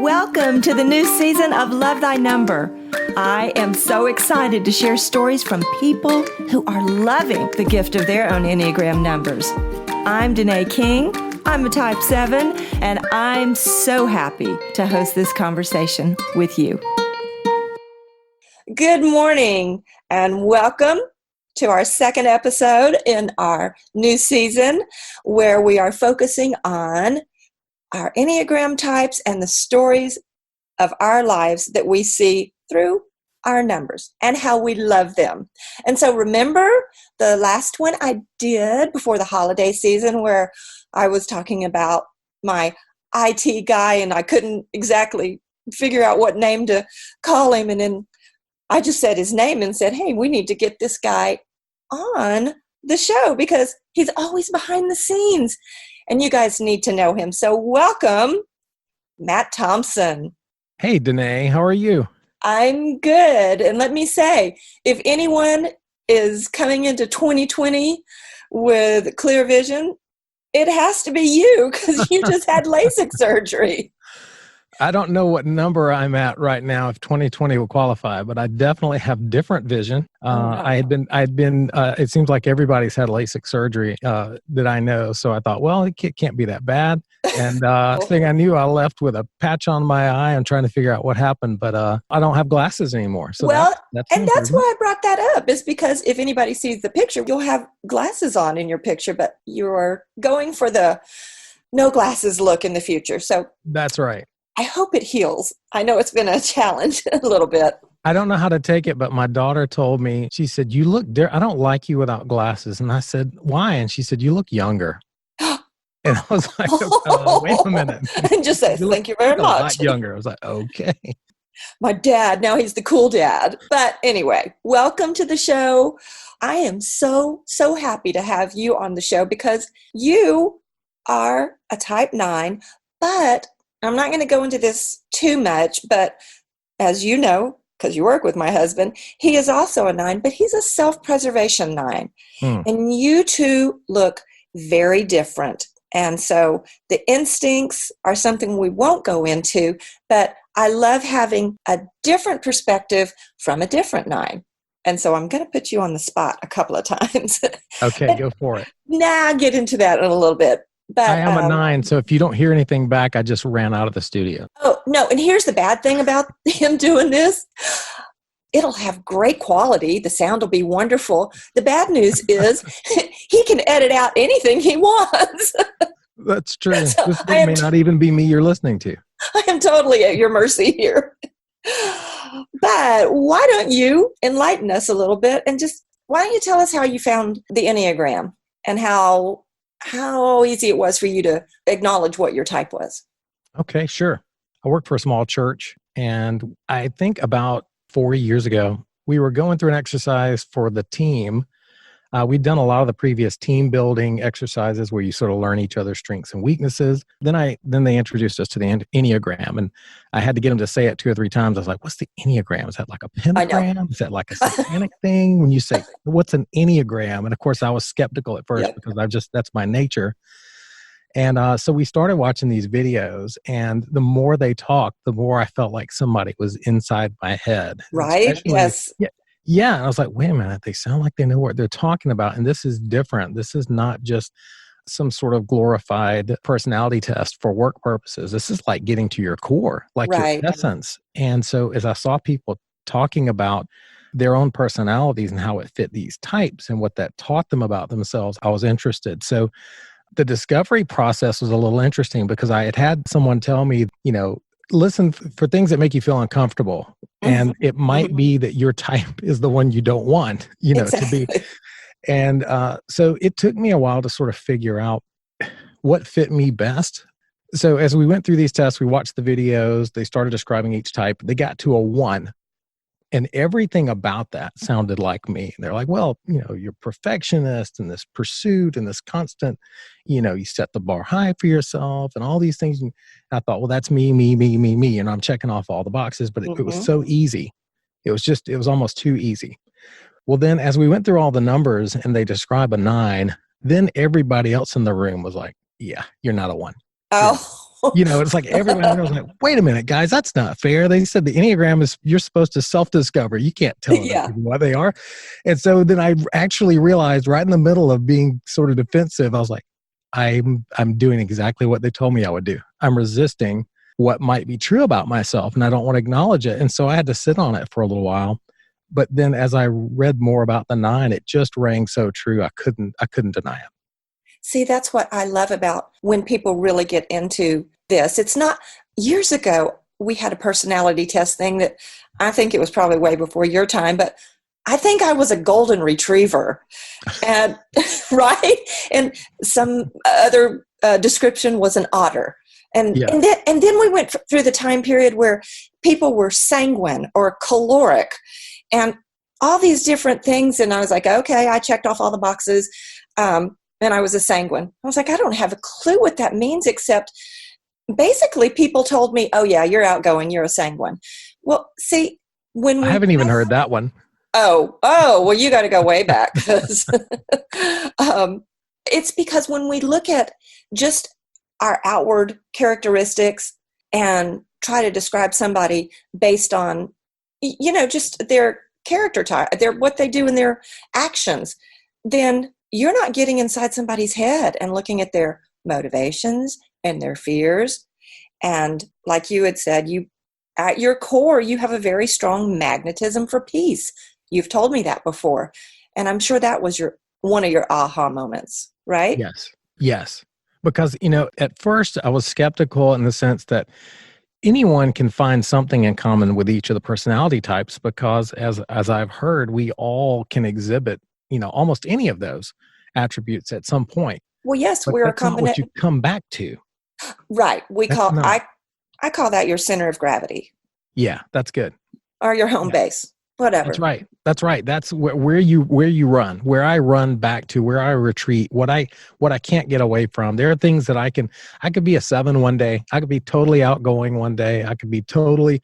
Welcome to the new season of Love Thy Number. I am so excited to share stories from people who are loving the gift of their own Enneagram numbers. I'm Danae King. I'm a type 7, and I'm so happy to host this conversation with you. Good morning, and welcome to our second episode in our new season, where we are focusing on our Enneagram types and the stories of our lives that we see through our numbers and how we love them. And so remember the last one I did before the holiday season where I was talking about my IT guy and I couldn't exactly figure out what name to call him. And then I just said his name and said, hey, we need to get this guy on the show because he's always behind the scenes. And you guys need to know him. So welcome, Matt Thompson. Hey, Danae, how are you? I'm good. And let me say, if anyone is coming into 2020 with clear vision, it has to be you because you just had LASIK surgery. I don't know what number I'm at right now if 2020 will qualify, but I definitely have different vision. I had been. It seems like everybody's had LASIK surgery that I know. So I thought, well, it can't be that bad. And thing I knew, I left with a patch on my eye. I'm trying to figure out what happened, but I don't have glasses anymore. So that's why I brought that up. Is because if anybody sees the picture, you'll have glasses on in your picture, but you're going for the no glasses look in the future. So that's right. I hope it heals. I know it's been a challenge a little bit. I don't know how to take it, but my daughter told me, she said, you look I don't like you without glasses. And I said, why? And she said, you look younger. And I was like, wait a minute. And just say, thank you very much. A lot younger. I was like, okay. My dad, now he's the cool dad. But anyway, welcome to the show. I am so happy to have you on the show because you are a type 9, but I'm not going to go into this too much, but as you know, because you work with my husband, he is also a 9, but he's a self-preservation 9. And you two look very different. And so the instincts are something we won't go into, but I love having a different perspective from a different 9. And so I'm going to put you on the spot a couple of times. Okay, go for it. Nah, I'll get into that in a little bit. But, I am a 9, so if you don't hear anything back, I just ran out of the studio. Oh, no, and here's the bad thing about him doing this. It'll have great quality. The sound will be wonderful. The bad news is he can edit out anything he wants. That's true. So this may not even be me you're listening to. I am totally at your mercy here. But why don't you enlighten us a little bit and why don't you tell us how you found the Enneagram and how easy it was for you to acknowledge what your type was. Okay, sure. I work for a small church, and I think about 4 years ago, we were going through an exercise for the team. We'd done a lot of the previous team building exercises where you sort of learn each other's strengths and weaknesses. Then they introduced us to the Enneagram, and I had to get them to say it 2 or 3 times. I was like, what's the Enneagram? Is that like a pentagram? Is that like a satanic thing? When you say, what's an Enneagram? And of course, I was skeptical at first because that's my nature. And so we started watching these videos, and the more they talked, the more I felt like somebody was inside my head. Right? Yes. Yeah. And I was like, wait a minute, they sound like they know what they're talking about. And this is different. This is not just some sort of glorified personality test for work purposes. This is like getting to your core, like your essence. And so as I saw people talking about their own personalities and how it fit these types and what that taught them about themselves, I was interested. So the discovery process was a little interesting because I had someone tell me, listen for things that make you feel uncomfortable. And it might be that your type is the one you don't want, to be. And so it took me a while to sort of figure out what fit me best. So as we went through these tests, we watched the videos, they started describing each type. They got to a 1. And everything about that sounded like me. And they're like, well, you're perfectionist and this pursuit and this constant, you set the bar high for yourself and all these things. And I thought, well, that's me. And I'm checking off all the boxes, but it was so easy. It was almost too easy. Well, then as we went through all the numbers and they describe a 9, then everybody else in the room was like, yeah, you're not a 1. Oh, It's like everybody knows, like, wait a minute, guys, that's not fair. They said the Enneagram is, you're supposed to self-discover. You can't tell other Yeah. people what they are. And so then I actually realized right in the middle of being sort of defensive, I was like, I'm doing exactly what they told me I would do. I'm resisting what might be true about myself, and I don't want to acknowledge it. And so I had to sit on it for a little while. But then as I read more about the 9, it just rang so true. I couldn't deny it. See, that's what I love about when people really get into this. It's not, years ago, we had a personality test thing that I think it was probably way before your time, but I think I was a golden retriever. And right? And some other description was an otter. And, Yeah. and then we went through the time period where people were sanguine or caloric and all these different things. And I was like, okay, I checked off all the boxes. And I was a sanguine. I was like, I don't have a clue what that means, except basically people told me, oh yeah, you're outgoing, you're a sanguine. Well, see, when I haven't even heard that one. Oh, well, you got to go way back. It's because when we look at just our outward characteristics and try to describe somebody based on, just their character type, what they do in their actions, then you're not getting inside somebody's head and looking at their motivations and their fears. And like you had said, at your core, you have a very strong magnetism for peace. You've told me that before. And I'm sure that was one of your aha moments, right? Yes. Because, at first I was skeptical in the sense that anyone can find something in common with each of the personality types, because as I've heard, we all can exhibit, almost any of those attributes at some point. Well, yes, but we're a that's not what combination. you come back to. Right. I call that your center of gravity. Yeah, that's good. Or your home base. Whatever. That's right. That's where you run, where I run back to, where I retreat, what I can't get away from. There are things that I could be a 7 one day. I could be totally outgoing one day. I could be totally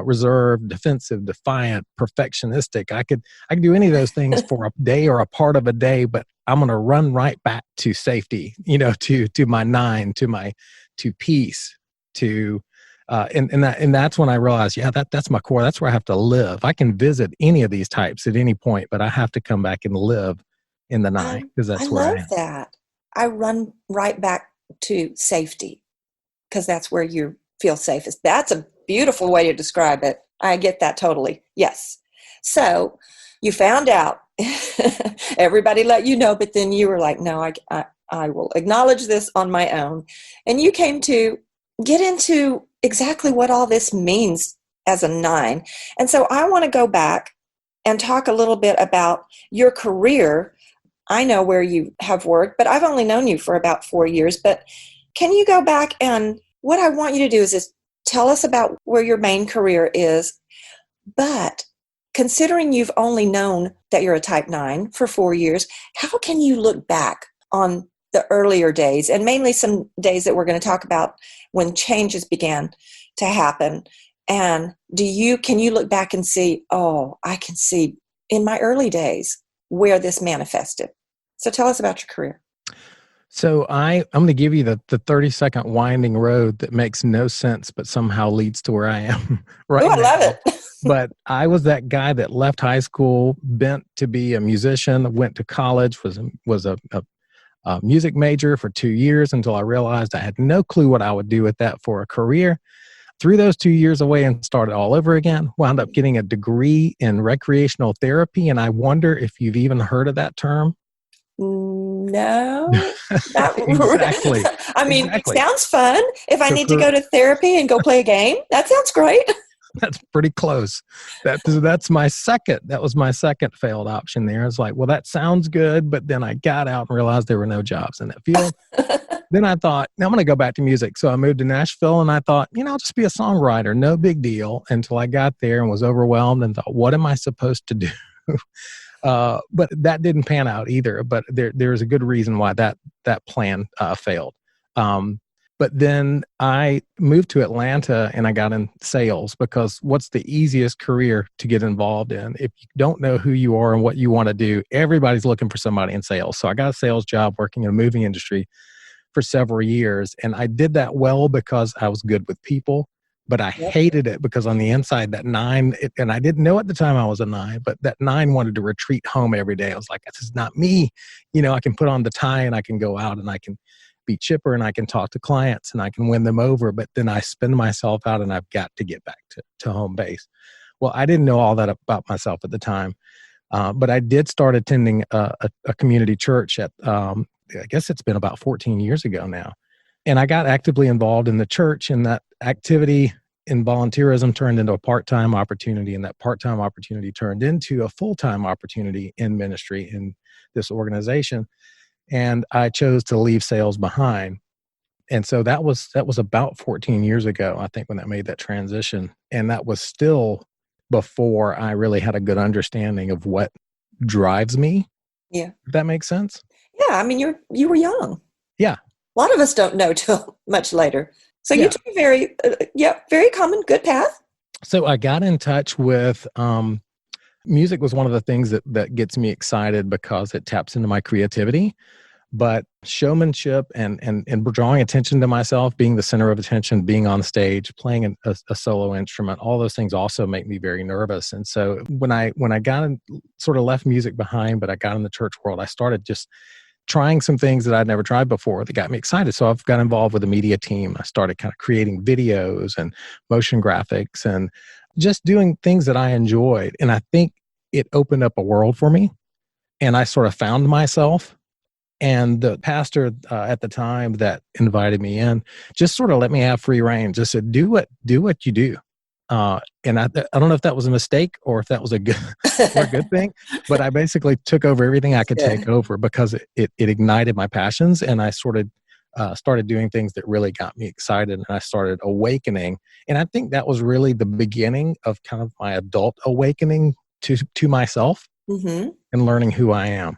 reserved, defensive, defiant, perfectionistic. I could do any of those things for a day or a part of a day, but I'm going to run right back to safety, to my 9, to peace, to and that's when I realized, that's my core. That's where I have to live. I can visit any of these types at any point, but I have to come back and live in the 9, because that's where I am. I love that. I run right back to safety because that's where you feel safest. That's a beautiful way to describe it. I get that totally. Yes. So you found out, everybody let you know, but then you were like, no, I will acknowledge this on my own. And you came to get into exactly what all this means as a 9. And so I want to go back and talk a little bit about your career. I know where you have worked, but I've only known you for about 4 years. But can you go back, and what I want you to do is tell us about where your main career is. But considering you've only known that you're a type 9 for 4 years, how can you look back on the earlier days, and mainly some days that we're going to talk about when changes began to happen? And can you look back and see, I can see in my early days where this manifested? So tell us about your career. So I'm going to give you the 30-second winding road that makes no sense, but somehow leads to where I am right now. I love it. But I was that guy that left high school, bent to be a musician, went to college, was a music major for 2 years until I realized I had no clue what I would do with that for a career. Threw those 2 years away and started all over again. Wound up getting a degree in recreational therapy. And I wonder if you've even heard of that term. No. Exactly. I mean, exactly. It sounds fun. If I need to go to therapy and go play a game, that sounds great. That's pretty close. That was my second failed option there. I was like, well, that sounds good. But then I got out and realized there were no jobs in that field. Then I thought, I'm going to go back to music. So I moved to Nashville, and I thought, I'll just be a songwriter. No big deal, until I got there and was overwhelmed and thought, what am I supposed to do? But that didn't pan out either. But there's a good reason why that plan failed. But then I moved to Atlanta and I got in sales, because what's the easiest career to get involved in? If you don't know who you are and what you want to do, everybody's looking for somebody in sales. So I got a sales job working in the moving industry for several years. And I did that well because I was good with people, but I hated it because on the inside, that 9, and I didn't know at the time I was a 9, but that 9 wanted to retreat home every day. I was like, this is not me. I can put on the tie and I can go out and I can be chipper and I can talk to clients and I can win them over. But then I spin myself out and I've got to get back to home base. Well, I didn't know all that about myself at the time. But I did start attending a community church at, I guess it's been about 14 years ago now. And I got actively involved in the church, and that activity in volunteerism turned into a part-time opportunity, and that part-time opportunity turned into a full-time opportunity in ministry in this organization. And I chose to leave sales behind. And so that was about 14 years ago, I think, when I made that transition. And that was still before I really had a good understanding of what drives me. Yeah. If that makes sense. Yeah. I mean, you were young. Yeah. A lot of us don't know till much later. So you took a very common, good path. So I got in touch with, music was one of the things that gets me excited because it taps into my creativity. But showmanship and drawing attention to myself, being the center of attention, being on stage, playing a solo instrument, all those things also make me very nervous. And so when I sort of left music behind, but I got in the church world, I started just trying some things that I'd never tried before that got me excited. So I've got involved with a media team. I started kind of creating videos and motion graphics and just doing things that I enjoyed. And I think it opened up a world for me. And I sort of found myself. And the pastor at the time that invited me in just sort of let me have free rein. Just said, do what you do. And I don't know if that was a mistake or if that was a good thing, but I basically took over everything I could take over because it ignited my passions. And I started doing things that really got me excited, and I started awakening. And I think that was really the beginning of kind of my adult awakening to myself and learning who I am.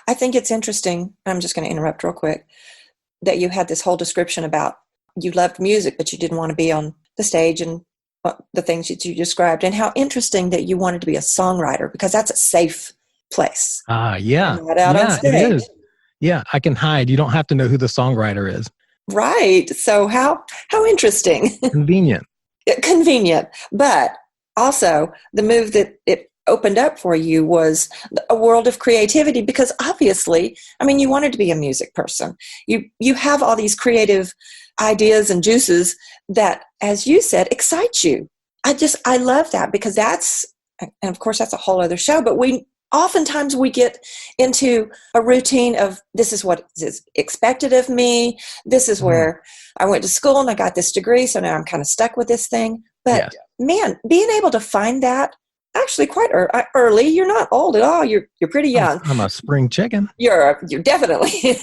I think it's interesting. I'm just going to interrupt real quick that you had this whole description about you loved music, but you didn't want to be on the stage and the things that you described, and how interesting that you wanted to be a songwriter because that's a safe place. Yeah. Not out on stage. It is. Yeah, I can hide. You don't have to know who the songwriter is. Right. So how interesting. Convenient. Convenient. But also the move that it opened up for you was a world of creativity, because obviously, I mean, you wanted to be a music person. You have all these creative ideas and juices that, as you said, excite you. I love that, because and of course that's a whole other show, but oftentimes we get into a routine of, this is what is expected of me. This is where I went to school and I got this degree. So now I'm kind of stuck with this thing. But man, being able to find that actually quite early. You're not old at all. You're pretty young. I'm a spring chicken. You're definitely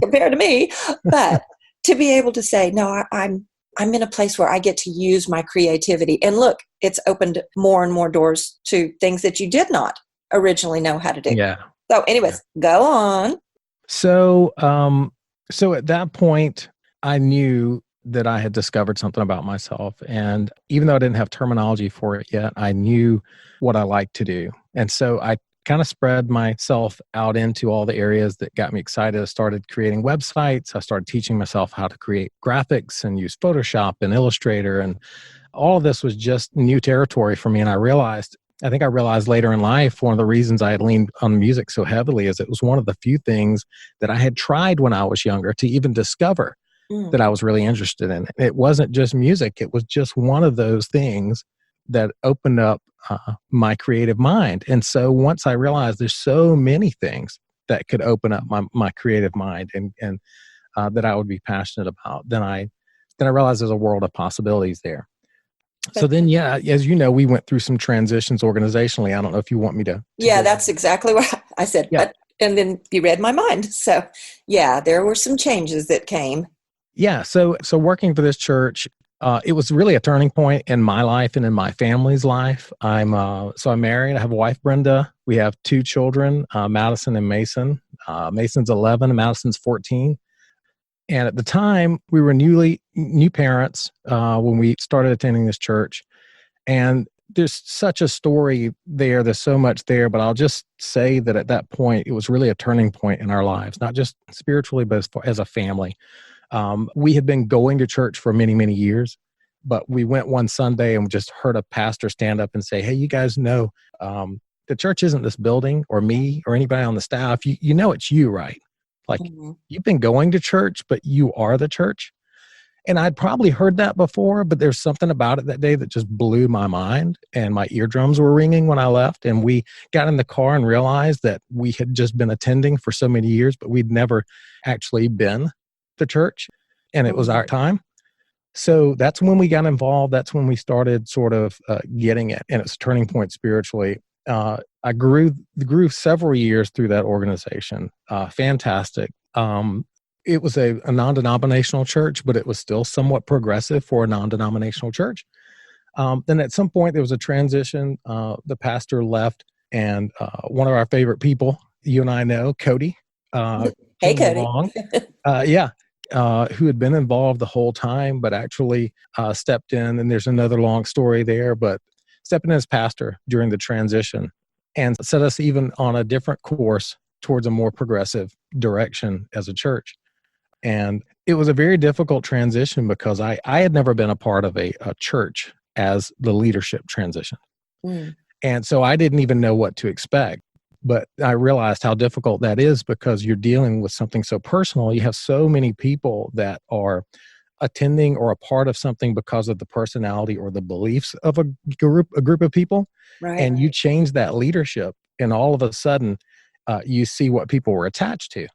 compared to me. But to be able to say, no, I'm in a place where I get to use my creativity. And look, it's opened more and more doors to things that you did not originally know how to do. Yeah. So anyways, go on. So at that point, I knew that I had discovered something about myself. And even though I didn't have terminology for it yet, I knew what I liked to do. And so I kind of spread myself out into all the areas that got me excited. I started creating websites. I started teaching myself how to create graphics and use Photoshop and Illustrator. And all of this was just new territory for me. And I realized later in life, one of the reasons I had leaned on music so heavily is it was one of the few things that I had tried when I was younger to even discover that I was really interested in. It wasn't just music. It was just one of those things that opened up my creative mind. And so once I realized there's so many things that could open up my creative mind and that I would be passionate about, then I realized there's a world of possibilities there. So then, as you know, we went through some transitions organizationally. I don't know if you want me to yeah, that's exactly what I said. Yeah. And then you read my mind. So yeah, there were some changes that came. Yeah. So working for this church, it was really a turning point in my life and in my family's life. I'm married. I have a wife, Brenda. We have 2 children, Madison and Mason. Mason's 11 and Madison's 14. And at the time, we were new parents when we started attending this church. And there's such a story there. There's so much there, but I'll just say that at that point, it was really a turning point in our lives, not just spiritually, but as a family. We had been going to church for many, many years, but we went one Sunday and just heard a pastor stand up and say, "Hey, you guys know, the church isn't this building or me or anybody on the staff. You know, it's you, right? Like you've been going to church, but you are the church." And I'd probably heard that before, but there's something about it that day that just blew my mind, and my eardrums were ringing when I left. And we got in the car and realized that we had just been attending for so many years, but we'd never actually been to church, and it was our time. So that's when we got involved. That's when we started sort of getting it, and it's a turning point spiritually. I grew several years through that organization. Fantastic. It was a non-denominational church, but it was still somewhat progressive for a non-denominational church. Then at some point there was a transition. The pastor left, and one of our favorite people, you and I know, Cody, Hey, came Cody. along. Who had been involved the whole time, but actually stepped in. And there's another long story there, but stepped in as pastor during the transition and set us even on a different course towards a more progressive direction as a church. And it was a very difficult transition because I had never been a part of a church as the leadership transition. And so I didn't even know what to expect. But I realized how difficult that is because you're dealing with something so personal. You have so many people that are attending or a part of something because of the personality or the beliefs of a group of people. Right. And you change that leadership, and all of a sudden you see what people were attached to.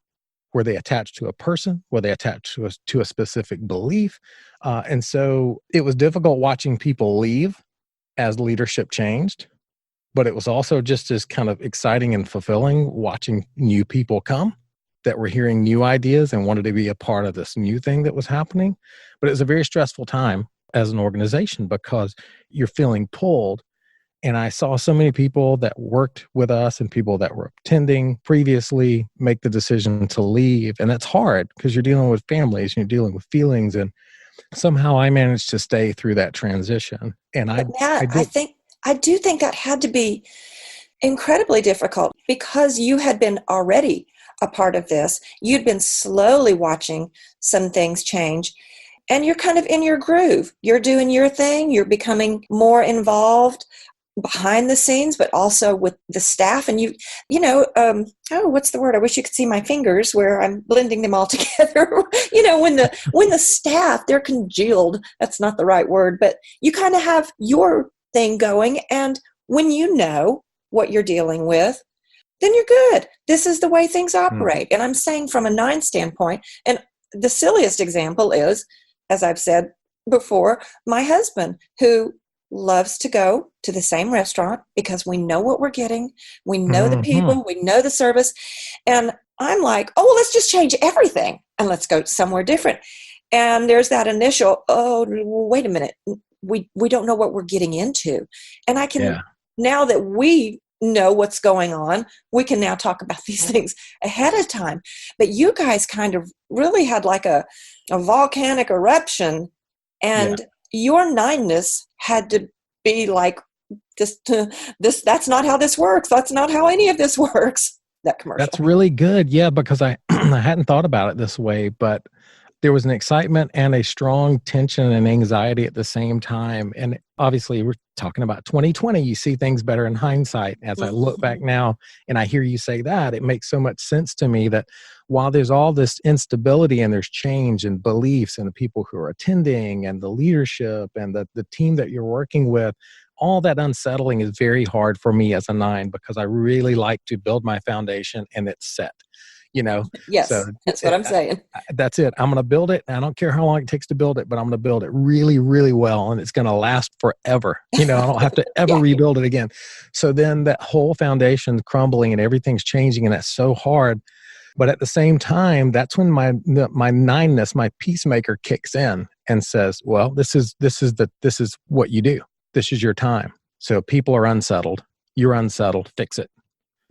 Were they attached to a person? Were they attached to a specific belief? And so it was difficult watching people leave as leadership changed. But it was also just as kind of exciting and fulfilling watching new people come that were hearing new ideas and wanted to be a part of this new thing that was happening. But it was a very stressful time as an organization because you're feeling pulled. And I saw so many people that worked with us and people that were attending previously make the decision to leave. And that's hard because you're dealing with families, you're dealing with feelings. And somehow I managed to stay through that transition. And I did. I do think that had to be incredibly difficult because you had been already a part of this. You'd been slowly watching some things change, and you're kind of in your groove. You're doing your thing. You're becoming more involved behind the scenes, but also with the staff. And what's the word? I wish you could see my fingers where I'm blending them all together. When the staff, they're congealed. That's not the right word, but you kind of have your thing going. And when you know what you're dealing with, then you're good. This is the way things operate. And I'm saying from a 9 standpoint, and the silliest example is, as I've said before, my husband, who loves to go to the same restaurant because we know what we're getting. We know the people, we know the service. And I'm like, oh, well, let's just change everything and let's go somewhere different. And there's that initial, oh, wait a minute. We don't know what we're getting into. And I can, now that we know what's going on, we can now talk about these things ahead of time. But you guys kind of really had like a volcanic eruption, and your 9ness had to be like, that's not how this works. That's not how any of this works. That commercial. That's really good. Yeah, because I hadn't thought about it this way, but there was an excitement and a strong tension and anxiety at the same time. And obviously we're talking about 2020. You see things better in hindsight. As I look back now and I hear you say that, it makes so much sense to me that while there's all this instability and there's change in beliefs and the people who are attending and the leadership and the team that you're working with, all that unsettling is very hard for me as a 9 because I really like to build my foundation and it's set. Yes, so that's what I'm saying. That's it. I'm going to build it. I don't care how long it takes to build it, but I'm going to build it really, really well. And it's going to last forever. I don't have to ever rebuild it again. So then that whole foundation's crumbling and everything's changing. And that's so hard. But at the same time, that's when my 9ness, my peacemaker kicks in and says, well, this is what you do. This is your time. So people are unsettled. You're unsettled. Fix it.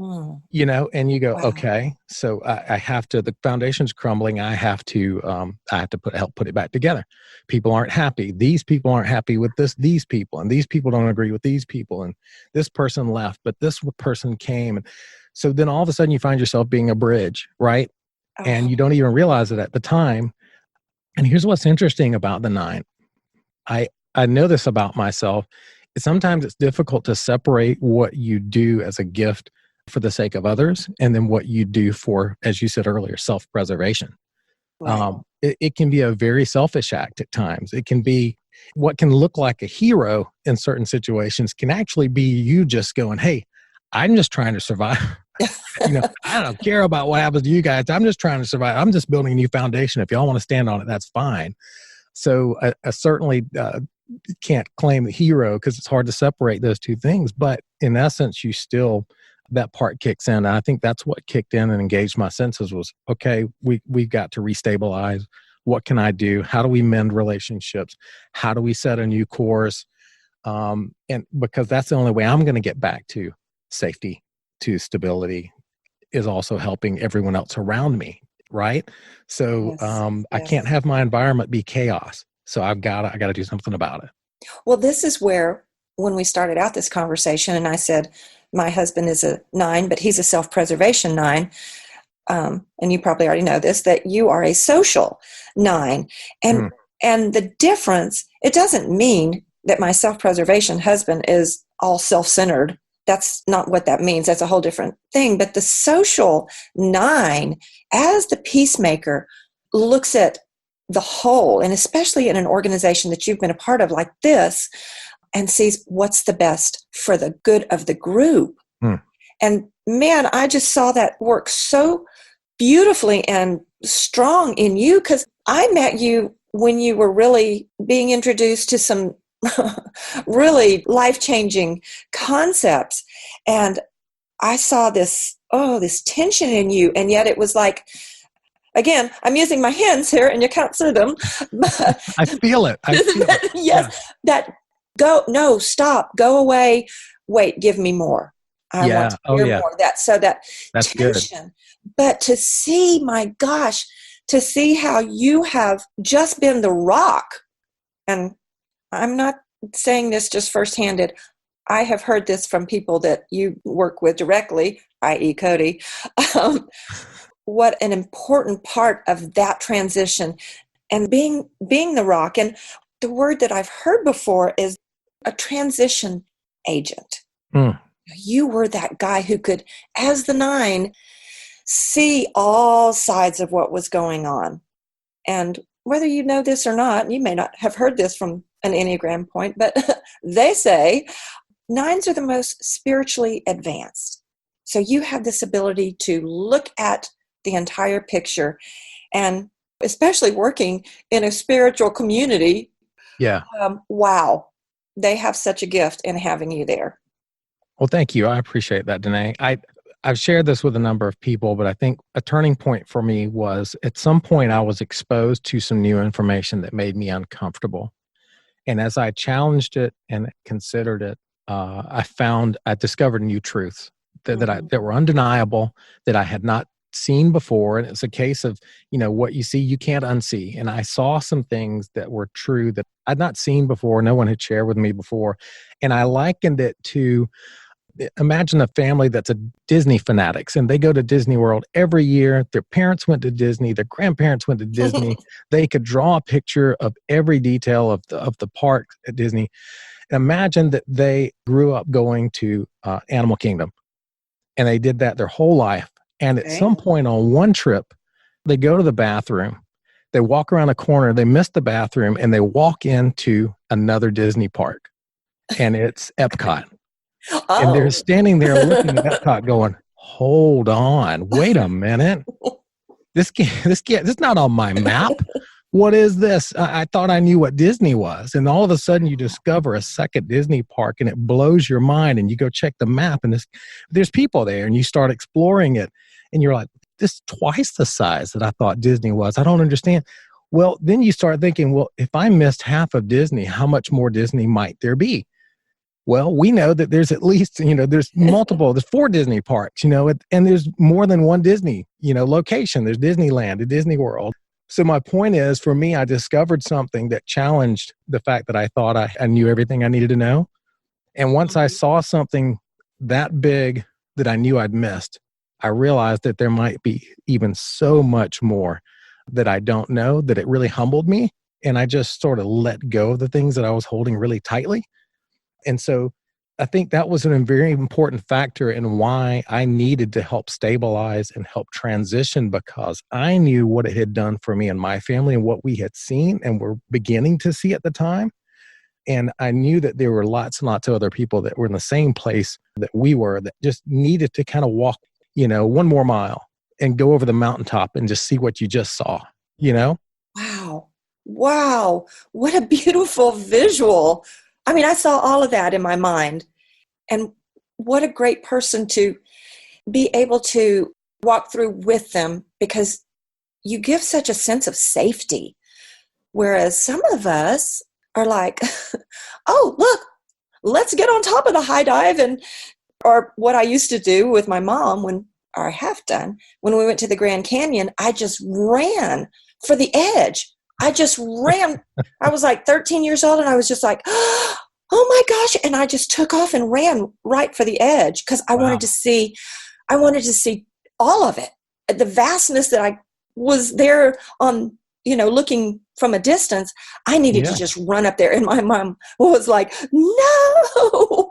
Mm. And you go, Wow. okay, so I have to, the foundation's crumbling. I have to help put it back together. People aren't happy. These people aren't happy with these people, and these people don't agree with these people. And this person left, but this person came. And so then all of a sudden you find yourself being a bridge, right? And Oh, you don't even realize it at the time. And here's what's interesting about the 9. I know this about myself. Sometimes it's difficult to separate what you do as a gift for the sake of others and then what you do for, as you said earlier, self-preservation. right. It can be a very selfish act at times. It can be what can look like a hero in certain situations can actually be you just going, hey, I'm just trying to survive. I don't care about what happens to you guys. I'm just trying to survive. I'm just building a new foundation. If y'all want to stand on it, that's fine. So I certainly can't claim the hero because it's hard to separate those two things. But in essence, that part kicks in. And I think that's what kicked in and engaged my senses was, okay, we've got to restabilize. What can I do? How do we mend relationships? How do we set a new course? And because that's the only way I'm going to get back to safety, to stability, is also helping everyone else around me. Right. So Yes. I Yes. can't have my environment be chaos. So I got to do something about it. Well, this is where, when we started out this conversation, and I said, my husband is a 9, but he's a self-preservation 9. And you probably already know this, that you are a social 9. And, and the difference, it doesn't mean that my self-preservation husband is all self-centered. That's not what that means. That's a whole different thing. But the social 9, as the peacemaker, looks at the whole, and especially in an organization that you've been a part of like this, and sees what's the best for the good of the group. And man, I just saw that work so beautifully and strong in you, because I met you when you were really being introduced to some really life-changing concepts. And I saw this tension in you. And yet it was like, again, I'm using my hands here and you can't see them. I feel it. Yes. Yeah. That no, stop, go away. Wait, give me more. I want to hear more. That's tension. Good. But to see, my gosh, to see how you have just been the rock. And I'm not saying this just first-handed. I have heard this from people that you work with directly, i.e. Cody. What an important part of that transition and being the rock. And the word that I've heard before is a transition agent. You were that guy who could, as the 9, see all sides of what was going on. And whether you know this or not, you may not have heard this from an Enneagram point, but they say 9s are the most spiritually advanced. So you have this ability to look at the entire picture, and especially working in a spiritual community. Yeah. Wow. They have such a gift in having you there. Well, thank you. I appreciate that, Danae. I've shared this with a number of people, but I think a turning point for me was at some point I was exposed to some new information that made me uncomfortable. And as I challenged it and considered it, I discovered new truths that were undeniable, that I had not seen before. And it's a case of, what you see, you can't unsee. And I saw some things that were true that I'd not seen before. No one had shared with me before. And I likened it to, imagine a family that's a Disney fanatics, and they go to Disney World every year. Their parents went to Disney. Their grandparents went to Disney. They could draw a picture of every detail of the park at Disney. Imagine that they grew up going to Animal Kingdom, and they did that their whole life. And at some point on one trip, they go to the bathroom. They walk around a corner. They miss the bathroom, and they walk into another Disney park, and it's Epcot. And they're standing there looking at Epcot going, hold on, wait a minute. This is not on my map. What is this? I thought I knew what Disney was. And all of a sudden you discover a second Disney park and it blows your mind, and you go check the map and there's people there, and you start exploring it and you're like, this is twice the size that I thought Disney was. I don't understand. Well, then you start thinking, well, if I missed half of Disney, how much more Disney might there be? Well, we know that there's at least, there's multiple, there's 4 Disney parks, and there's more than one Disney, location. There's Disneyland, a Disney World. So my point is, for me, I discovered something that challenged the fact that I thought I knew everything I needed to know. And once I saw something that big that I knew I'd missed, I realized that there might be even so much more that I don't know, that it really humbled me. And I just sort of let go of the things that I was holding really tightly. And so I think that was a very important factor in why I needed to help stabilize and help transition, because I knew what it had done for me and my family and what we had seen and were beginning to see at the time. And I knew that there were lots and lots of other people that were in the same place that we were, that just needed to kind of walk, one more mile and go over the mountaintop and just see what you just saw. Wow. Wow. What a beautiful visual. I mean, I saw all of that in my mind. And what a great person to be able to walk through with them, because you give such a sense of safety. Whereas some of us are like, oh, look, let's get on top of the high dive. Or what I used to do with my mom when we went to the Grand Canyon, I just ran for the edge. I just ran. I was like 13 years old and I was just like, oh my gosh. And I just took off and ran right for the edge because I wanted to see all of it. The vastness that I was there on, looking from a distance. I needed to just run up there. And my mom was like, no.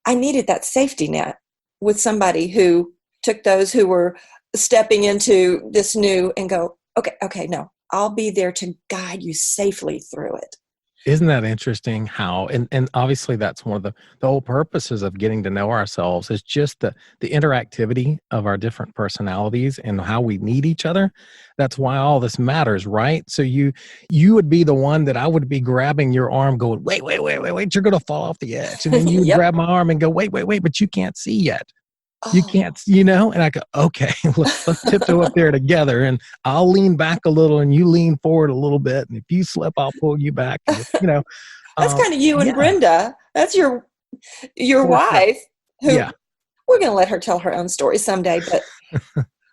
I needed that safety net with somebody who took those who were stepping into this new and go, okay, no, I'll be there to guide you safely through it. Isn't that interesting how, and obviously that's one of the whole purposes of getting to know ourselves is just the interactivity of our different personalities and how we need each other. That's why all this matters, right? So you would be the one that I would be grabbing your arm going, wait, you're going to fall off the edge. And then you would grab my arm and go, wait, but you can't see yet. You can't, and I go, okay, let's tiptoe up there together, and I'll lean back a little and you lean forward a little bit. And if you slip, I'll pull you back. And that's kind of you and Brenda. That's your wife who we're going to let her tell her own story someday. But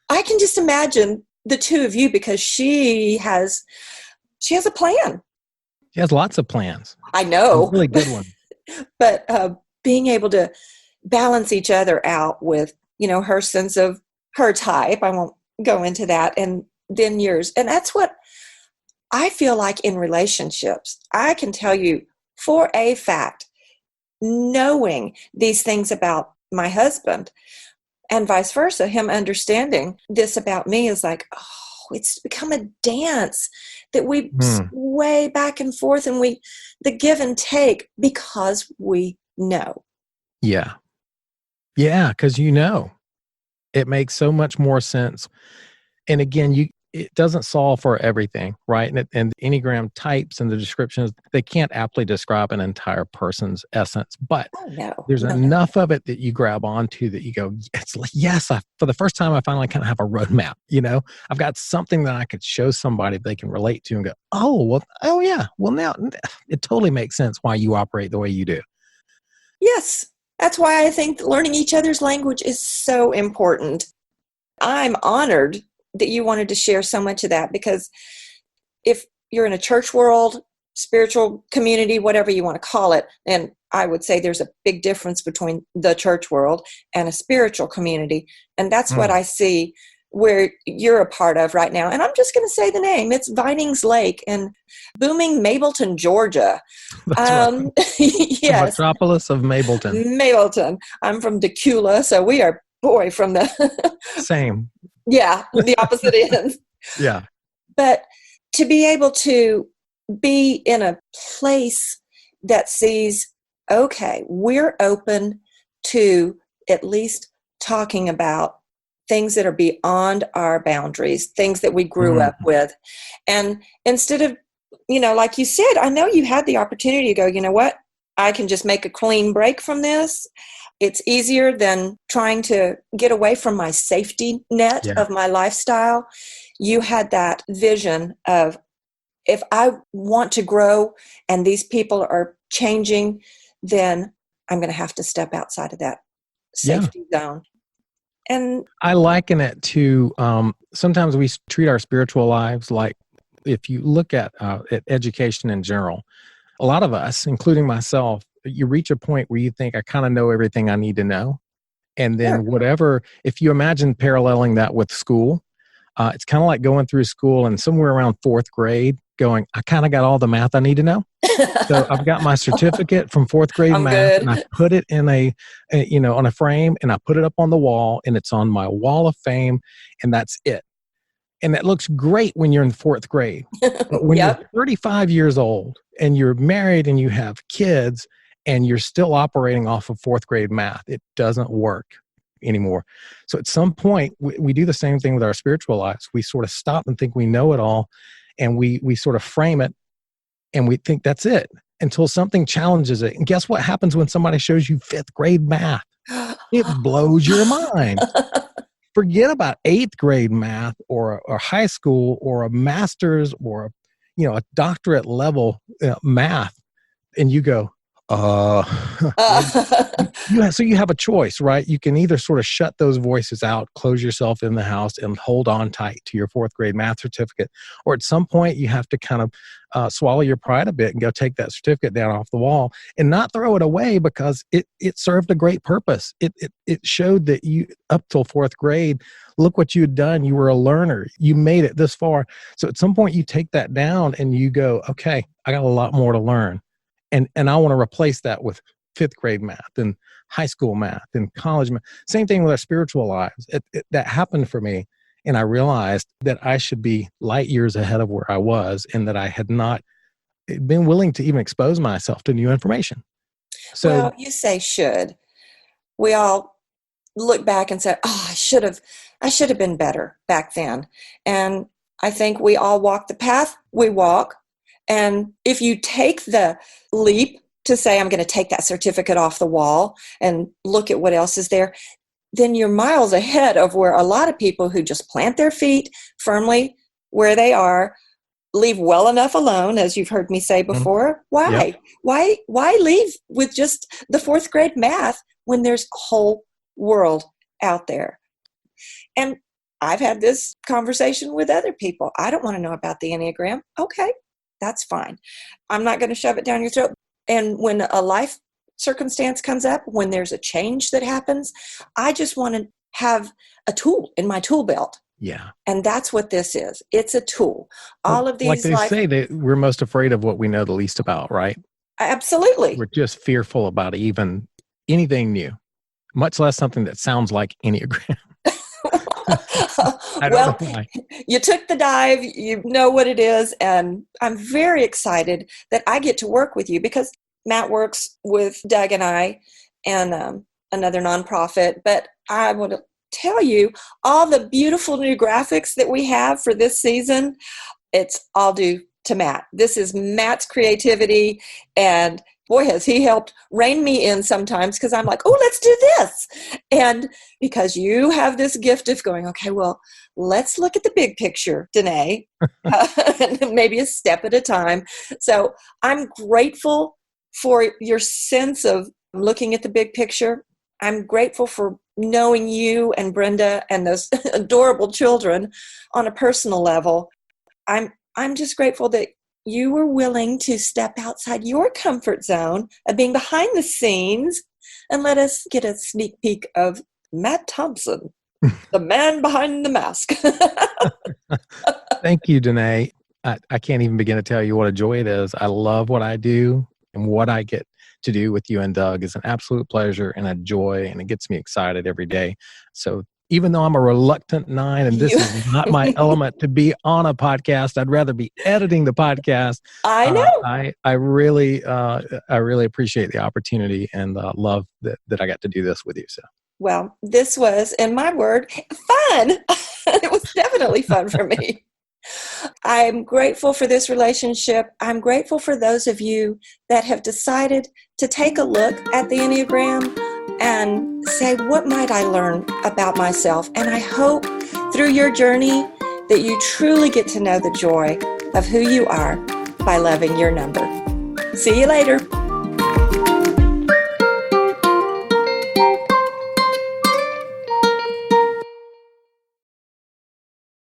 I can just imagine the two of you, because she has a plan. She has lots of plans. I know. A really good one. But being able to balance each other out with, her sense of her type. I won't go into that. And then yours. And that's what I feel like in relationships. I can tell you for a fact, knowing these things about my husband and vice versa, him understanding this about me is like, it's become a dance that we sway back and forth, and the give and take, because we know. Yeah. Yeah, because it makes so much more sense. And again, it doesn't solve for everything, right? And the Enneagram types and the descriptions, they can't aptly describe an entire person's essence, but there's enough of it that you grab onto that you go, it's like, yes, for the first time, I finally kind of have a roadmap. I've got something that I could show somebody they can relate to and go, now it totally makes sense why you operate the way you do. Yes. That's why I think learning each other's language is so important. I'm honored that you wanted to share so much of that, because if you're in a church world, spiritual community, whatever you want to call it, then I would say there's a big difference between the church world and a spiritual community. And that's what I see where you're a part of right now. And I'm just going to say the name. It's Vinings Lake in booming Mableton, Georgia. Right. Yes. The metropolis of Mableton. I'm from Decula, so we are, from the... Same. Yeah, the opposite ends. Yeah. But to be able to be in a place that sees, okay, we're open to at least talking about things that are beyond our boundaries, things that we grew up with. And instead of, like you said, I know you had the opportunity to go, you know what, I can just make a clean break from this. It's easier than trying to get away from my safety net of my lifestyle. You had that vision of, if I want to grow and these people are changing, then I'm going to have to step outside of that safety zone. And I liken it to sometimes we treat our spiritual lives like, if you look at education in general, a lot of us, including myself, you reach a point where you think, I kind of know everything I need to know. And then whatever, if you imagine paralleling that with school, it's kind of like going through school and somewhere around fourth grade going, I kind of got all the math I need to know. So I've got my certificate from fourth grade I'm math, good. and I put it in on a frame, and I put it up on the wall, and it's on my wall of fame, and that's it. And that looks great when you're in fourth grade. But when you're 35 years old and you're married and you have kids and you're still operating off of fourth grade math, it doesn't work anymore. So at some point, we do the same thing with our spiritual lives. We sort of stop and think we know it all, and we sort of frame it, and we think that's it until something challenges it. And guess what happens when somebody shows you fifth grade math? It blows your mind. Forget about eighth grade math or high school or a master's or a doctorate level math, and you go, so you have a choice, right? You can either sort of shut those voices out, close yourself in the house, and hold on tight to your fourth grade math certificate, or at some point you have to kind of swallow your pride a bit and go take that certificate down off the wall and not throw it away, because it served a great purpose. It showed that you, up till fourth grade, look what you had done. You were a learner. You made it this far. So at some point you take that down and you go, okay, I got a lot more to learn. And I want to replace that with fifth grade math and high school math and college math. Same thing with our spiritual lives. That happened for me. And I realized that I should be light years ahead of where I was, and that I had not been willing to even expose myself to new information. So, well, you say should. We all look back and say, oh, I should have been better back then. And I think we all walk the path we walk. And if you take the leap to say, I'm going to take that certificate off the wall and look at what else is there, then you're miles ahead of where a lot of people who just plant their feet firmly where they are, leave well enough alone, as you've heard me say before. Why? Yep. Why leave with just the fourth grade math when there's a whole world out there? And I've had this conversation with other people. I don't want to know about the Enneagram. Okay, that's fine. I'm not going to shove it down your throat. And when a life circumstance comes up, when there's a change that happens, I just want to have a tool in my tool belt. Yeah. And that's what this is. It's a tool. All of these, like they say, we're most afraid of what we know the least about, right? Absolutely. We're just fearful about even anything new, much less something that sounds like Enneagram. Well, you took the dive, you know what it is, and I'm very excited that I get to work with you, because Matt works with Doug and I and another nonprofit, but I want to tell you all the beautiful new graphics that we have for this season, it's all due to Matt. This is Matt's creativity, and boy, has he helped rein me in sometimes, because I'm like, oh, let's do this. And because you have this gift of going, okay, well, let's look at the big picture, Danae, maybe a step at a time. So I'm grateful for your sense of looking at the big picture. I'm grateful for knowing you and Brenda and those adorable children on a personal level. I'm just grateful that you were willing to step outside your comfort zone of being behind the scenes and let us get a sneak peek of Matt Thompson, the man behind the mask. Thank you, Danae. I can't even begin to tell you what a joy it is. I love what I do, and what I get to do with you and Doug is an absolute pleasure and a joy, and it gets me excited every day. So even though I'm a reluctant 9 and this is not my element to be on a podcast, I'd rather be editing the podcast. I know. I really appreciate the opportunity and love that I got to do this with you. So. Well, this was, in my word, fun. It was definitely fun for me. I'm grateful for this relationship. I'm grateful for those of you that have decided to take a look at the Enneagram and say, what might I learn about myself? And I hope through your journey that you truly get to know the joy of who you are by loving your number. See you later.